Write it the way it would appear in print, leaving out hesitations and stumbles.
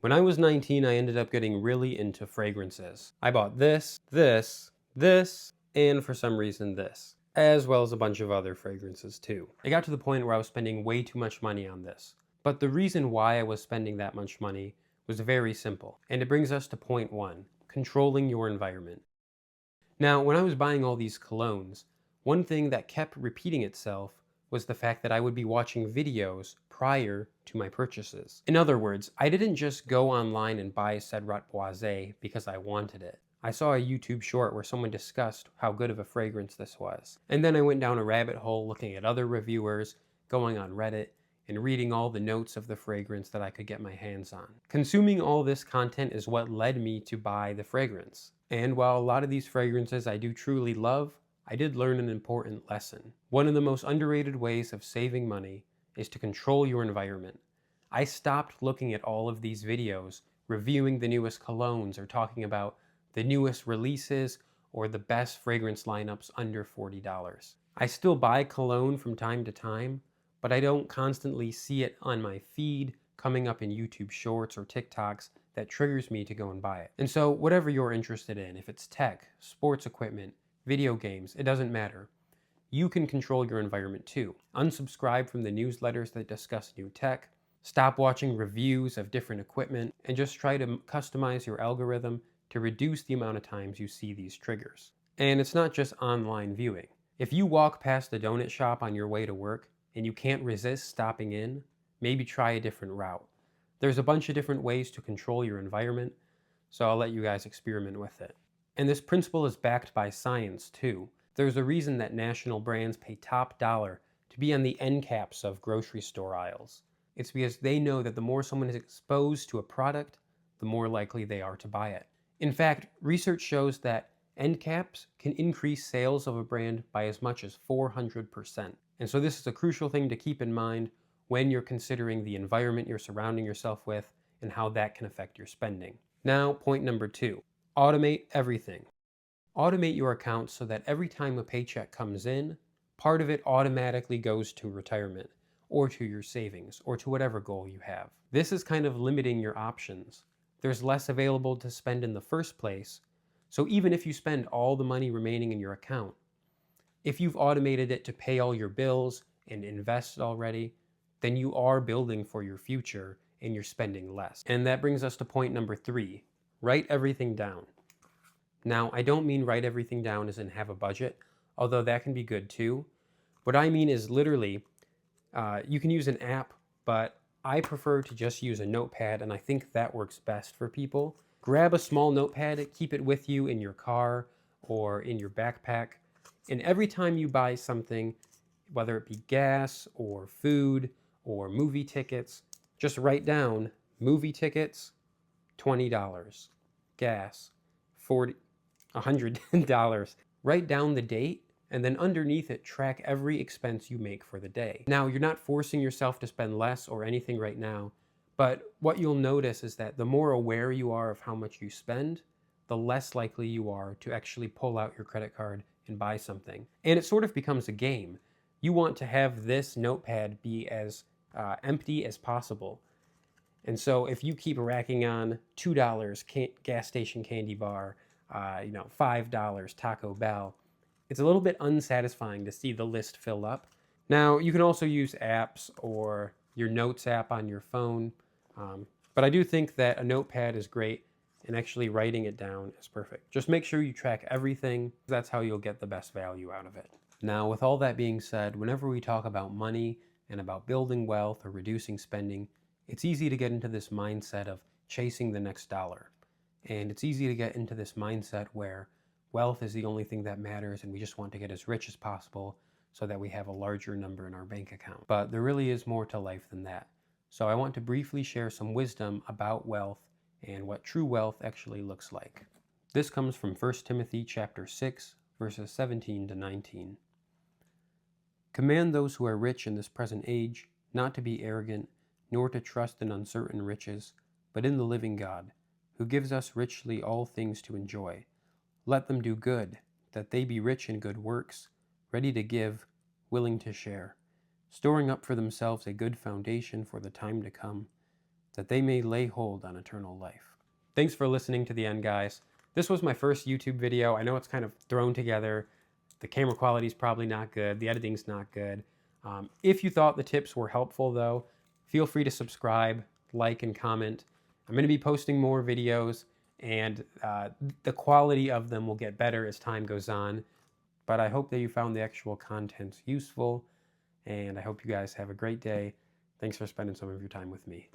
When I was 19, I ended up getting really into fragrances. I bought this, and for some reason this, as well as a bunch of other fragrances too. I got to the point where I was spending way too much money on this. But the reason why I was spending that much money was very simple, and it brings us to point one, controlling your environment. Now, when I was buying all these colognes, one thing that kept repeating itself was the fact that I would be watching videos prior to my purchases. In other words, I didn't just go online and buy Cedrat Boisé because I wanted it. I saw a YouTube short where someone discussed how good of a fragrance this was. And then I went down a rabbit hole looking at other reviewers, going on Reddit, and reading all the notes of the fragrance that I could get my hands on. Consuming all this content is what led me to buy the fragrance. And while a lot of these fragrances I do truly love, I did learn an important lesson. One of the most underrated ways of saving money is to control your environment. I stopped looking at all of these videos, reviewing the newest colognes or talking about the newest releases or the best fragrance lineups under $40. I still buy cologne from time to time, but I don't constantly see it on my feed coming up in YouTube Shorts or TikToks that triggers me to go and buy it. And so whatever you're interested in, if it's tech, sports equipment, video games, it doesn't matter. You can control your environment too. Unsubscribe from the newsletters that discuss new tech, stop watching reviews of different equipment, and just try to customize your algorithm to reduce the amount of times you see these triggers. And it's not just online viewing. If you walk past a donut shop on your way to work and you can't resist stopping in, maybe try a different route. There's a bunch of different ways to control your environment, so I'll let you guys experiment with it. And this principle is backed by science too. There's a reason that national brands pay top dollar to be on the end caps of grocery store aisles. It's because they know that the more someone is exposed to a product, the more likely they are to buy it. In fact, research shows that end caps can increase sales of a brand by as much as 400%. And so this is a crucial thing to keep in mind when you're considering the environment you're surrounding yourself with and how that can affect your spending. Now, point number two. Automate everything. Automate your account so that every time a paycheck comes in, part of it automatically goes to retirement, or to your savings, or to whatever goal you have. This is kind of limiting your options. There's less available to spend in the first place, so even if you spend all the money remaining in your account, if you've automated it to pay all your bills and invest already, then you are building for your future and you're spending less. And that brings us to point number three. Write everything down. Now, I don't mean write everything down as in have a budget, although that can be good too. What I mean is literally, you can use an app, but I prefer to just use a notepad, and I think that works best for people. Grab a small notepad, keep it with you in your car or in your backpack, and every time you buy something, whether it be gas or food or movie tickets, just write down movie tickets, $20, gas, $100. Write down the date, and then underneath it, track every expense you make for the day. Now, you're not forcing yourself to spend less or anything right now, but what you'll notice is that the more aware you are of how much you spend, the less likely you are to actually pull out your credit card and buy something. And it sort of becomes a game. You want to have this notepad be as empty as possible. And so if you keep racking on $2 gas station candy bar, $5 Taco Bell, it's a little bit unsatisfying to see the list fill up. Now, you can also use apps or your notes app on your phone, but I do think that a notepad is great, and actually writing it down is perfect. Just make sure you track everything. That's how you'll get the best value out of it. Now, with all that being said, whenever we talk about money and about building wealth or reducing spending, it's easy to get into this mindset of chasing the next dollar. And it's easy to get into this mindset where wealth is the only thing that matters and we just want to get as rich as possible so that we have a larger number in our bank account. But there really is more to life than that. So I want to briefly share some wisdom about wealth and what true wealth actually looks like. This comes from 1 Timothy chapter 6, verses 17 to 19. Command those who are rich in this present age not to be arrogant, nor to trust in uncertain riches, but in the living God, who gives us richly all things to enjoy. Let them do good, that they be rich in good works, ready to give, willing to share, storing up for themselves a good foundation for the time to come, that they may lay hold on eternal life. Thanks for listening to the end, guys. This was my first YouTube video. I know it's kind of thrown together. The camera quality is probably not good. The editing's not good. If you thought the tips were helpful, though, feel free to subscribe, like, and comment. I'm going to be posting more videos, and the quality of them will get better as time goes on. But I hope that you found the actual content useful, and I hope you guys have a great day. Thanks for spending some of your time with me.